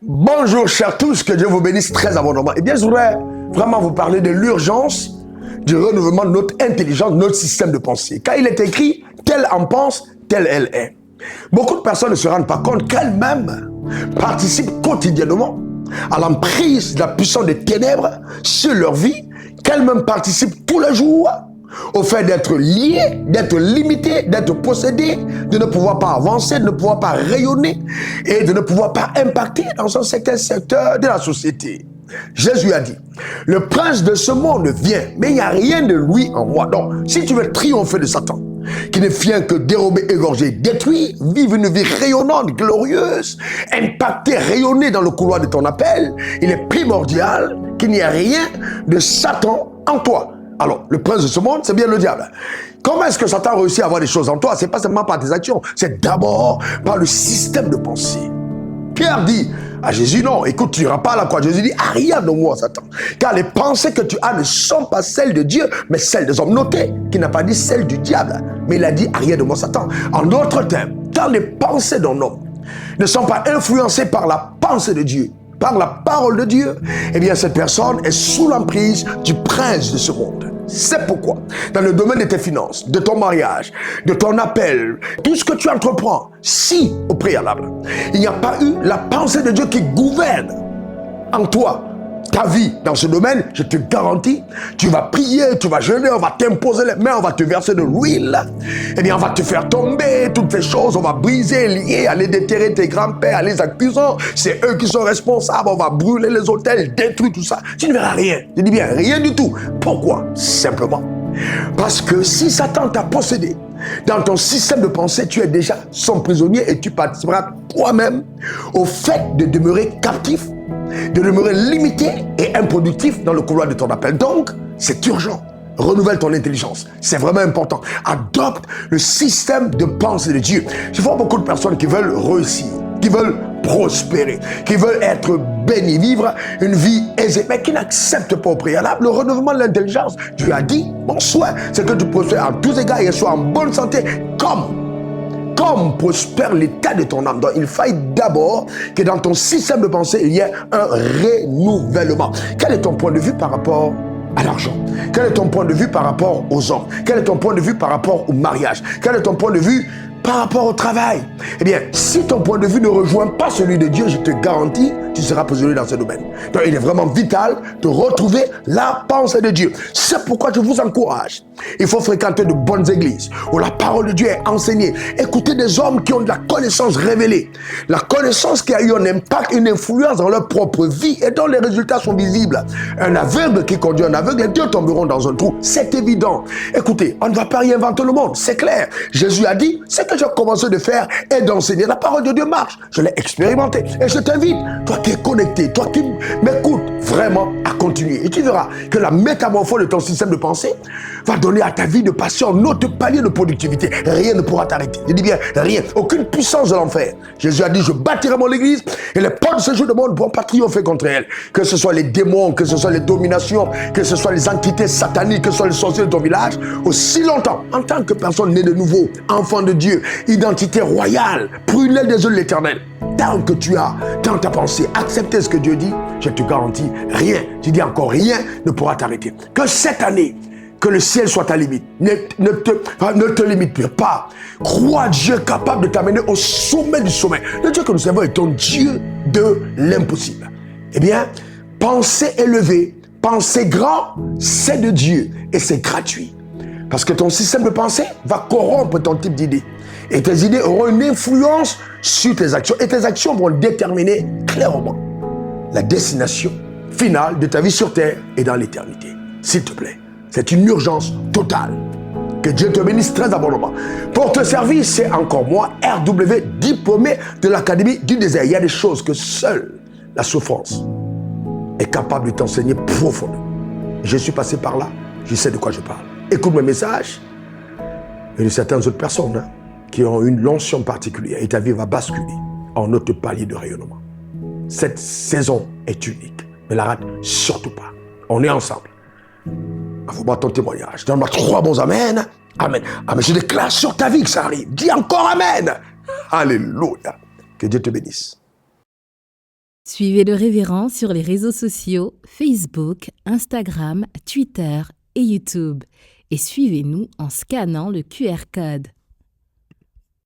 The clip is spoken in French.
Bonjour chers tous, que Dieu vous bénisse très abondamment. Eh bien, je voudrais vraiment vous parler de l'urgence du renouvellement de notre intelligence, de notre système de pensée. Car il est écrit, tel en pense, telle elle est. Beaucoup de personnes ne se rendent pas compte qu'elles-mêmes participent quotidiennement à l'emprise de la puissance des ténèbres sur leur vie, qu'elles-mêmes participent tous les jours au fait d'être liées, d'être limitées, d'être possédées, de ne pouvoir pas avancer, de ne pouvoir pas rayonner et de ne pouvoir pas impacter dans un certain secteur de la société. Jésus a dit, le prince de ce monde vient, mais il n'y a rien de lui en moi. Donc, si tu veux triompher de Satan, qui ne vient que dérober, égorger, détruire, vivre une vie rayonnante, glorieuse, impacter, rayonner dans le couloir de ton appel, il est primordial qu'il n'y ait rien de Satan en toi. Alors, le prince de ce monde, c'est bien le diable. Comment est-ce que Satan réussit à avoir des choses en toi? C'est pas seulement par tes actions, c'est d'abord par le système de pensée. Pierre dit à Jésus, non, écoute, tu n'iras pas à la croix. Jésus dit, rien de moi, Satan. Car les pensées que tu as ne sont pas celles de Dieu, mais celles des hommes. Notez qu'il n'a pas dit celles du diable, mais il a dit, rien de moi, Satan. En d'autres termes, quand les pensées d'un homme ne sont pas influencées par la pensée de Dieu, par la parole de Dieu, eh bien cette personne est sous l'emprise du prince de ce monde. C'est pourquoi, dans le domaine de tes finances, de ton mariage, de ton appel, tout ce que tu entreprends, si au préalable, il n'y a pas eu la pensée de Dieu qui gouverne en toi, ta vie dans ce domaine, je te garantis, tu vas prier, tu vas jeûner, on va t'imposer les mains, on va te verser de l'huile, eh bien on va te faire tomber toutes ces choses, on va briser, lier, aller déterrer tes grands-pères, les accusants, c'est eux qui sont responsables, on va brûler les hôtels, détruire tout ça, tu ne verras rien, je dis bien rien du tout. Pourquoi? Simplement parce que si Satan t'a possédé dans ton système de pensée, tu es déjà son prisonnier et tu participeras toi-même au fait de demeurer captif, de demeurer limité et improductif dans le couloir de ton appel. Donc, c'est urgent. Renouvelle ton intelligence. C'est vraiment important. Adopte le système de pensée de Dieu. Je vois beaucoup de personnes qui veulent réussir, qui veulent prospérer, qui veulent être bénis, vivre une vie aisée, mais qui n'acceptent pas au préalable le renouvellement de l'intelligence. Dieu a dit, mon souhait, c'est que tu prospères en tous égards et sois en bonne santé, comme prospère l'état de ton âme. Donc, il faille d'abord que dans ton système de pensée, il y ait un renouvellement. Quel est ton point de vue par rapport à l'argent? Quel est ton point de vue par rapport aux hommes? Quel est ton point de vue par rapport au mariage? Quel est ton point de vue par rapport au travail? Eh bien, si ton point de vue ne rejoint pas celui de Dieu, je te garantis, tu seras prisonnier dans ce domaine. Donc, il est vraiment vital de retrouver la pensée de Dieu. C'est pourquoi je vous encourage. Il faut fréquenter de bonnes églises où la parole de Dieu est enseignée. Écoutez des hommes qui ont de la connaissance révélée. La connaissance qui a eu un impact, une influence dans leur propre vie et dont les résultats sont visibles. Un aveugle qui conduit un aveugle, les deux tomberont dans un trou. C'est évident. Écoutez, on ne va pas réinventer le monde, c'est clair. Jésus a dit, ce que j'ai commencé de faire est d'enseigner. La parole de Dieu marche. Je l'ai expérimenté. Et je t'invite, toi qui es connecté, toi qui m'écoutes, vraiment à continuer. Et tu verras que la métamorphose de ton système de pensée va donner à ta vie de passion un autre palier de productivité. Rien ne pourra t'arrêter. Je dis bien rien. Aucune puissance de l'enfer. Jésus a dit, je bâtirai mon église et les portes de ce jour de monde ne pourront pas triompher contre elle. Que ce soit les démons, que ce soit les dominations, que ce soit les entités sataniques, que ce soit les sorciers de ton village, aussi longtemps, en tant que personne née de nouveau, enfant de Dieu, identité royale, prunelle des yeux de l'Éternel, tant que tu as dans ta pensée accepté ce que Dieu dit, je te garantis, rien, tu dis encore rien, ne pourra t'arrêter. Que cette année, que le ciel soit ta limite. Ne te limite pas. Crois Dieu capable de t'amener au sommet du sommet. Le Dieu que nous servons est un Dieu de l'impossible. Eh bien, penser élevé, penser grand, c'est de Dieu et c'est gratuit. Parce que ton système de pensée va corrompre ton type d'idée. Et tes idées auront une influence sur tes actions. Et tes actions vont déterminer clairement la destination finale de ta vie sur terre et dans l'éternité. S'il te plaît, c'est une urgence totale. Que Dieu te bénisse très abondamment. Pour te servir, c'est encore moi, RW, diplômé de l'Académie du désert. Il y a des choses que seule la souffrance est capable de t'enseigner profondément. Je suis passé par là, je sais de quoi je parle. Écoute mes messages et de certaines autres personnes qui ont une onction particulière et ta vie va basculer en autre palier de rayonnement. Cette saison est unique. Ne la rate surtout pas. On est ensemble. Envoie-moi ton témoignage. Donne-moi 3 bons amen. Amen. Amen. Je déclare sur ta vie que ça arrive. Dis encore amen. Alléluia. Que Dieu te bénisse. Suivez le révérend sur les réseaux sociaux Facebook, Instagram, Twitter et YouTube. Et suivez-nous en scannant le QR code.